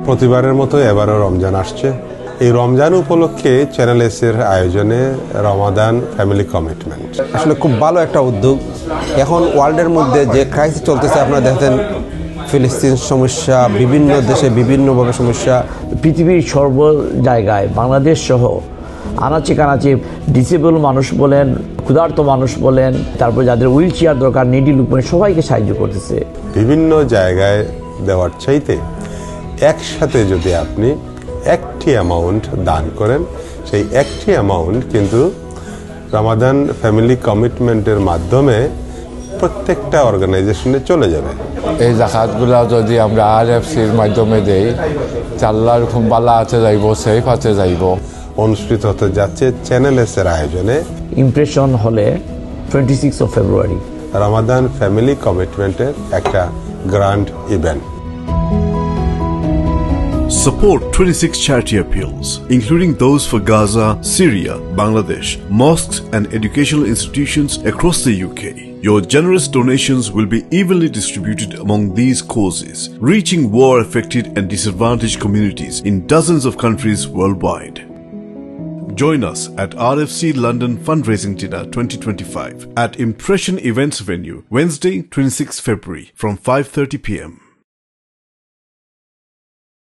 প্রতিবারের মতো এবারও রমজান আসছে। এই রমজান উপলক্ষে চ্যানেল এস এর আয়োজনে রমাদান ফ্যামিলি কমিটমেন্ট আসলে খুব ভালো একটা উদ্যোগ। এখন ওয়ার্ল্ডের মধ্যে যে ক্রাইসিস চলতেছে, আপনারা দেখেন ফিলিস্তিন সমস্যা, বিভিন্ন দেশে বিভিন্নভাবে সমস্যা, পৃথিবীর সর্ব জায়গায় বাংলাদেশ সহ আনাচে কানাচে ডিসেবল মানুষ বলেন, ক্ষুধার্ত মানুষ বলেন, তারপর যাদের হুইল চেয়ার দরকার, নিডি লোক সবাইকে সাহায্য করতেছে। বিভিন্ন জায়গায় দেওয়ার চাইতে একসাথে যদি আপনি একটি অ্যামাউন্ট দান করেন, সেই একটি অ্যামাউন্ট কিন্তু রমাদান ফ্যামিলি কমিটমেন্টের মাধ্যমে প্রত্যেকটা অর্গানাইজেশনে চলে যাবে। এই জাকাতগুলো যদি আমরা RFCর মাধ্যমে দেই, আল্লাহর খুব ভালো আছে যাইব, সেফ আছে যাইব। অনুষ্ঠিত হতে যাচ্ছে চ্যানেল এস এর আয়োজনে ইমপ্রেশন হলে 26 ফেব্রুয়ারি রমাদান ফ্যামিলি কমিটমেন্টের একটা grand event. Support 26 charity appeals, including those for Gaza, Syria, Bangladesh, mosques and educational institutions across the UK. Your generous donations will be evenly distributed among these causes, reaching war-affected and disadvantaged communities in dozens of countries worldwide. Join us at RFC London Fundraising Dinner 2025 at Impression Events Venue, Wednesday, 26 February from 5:30 p.m.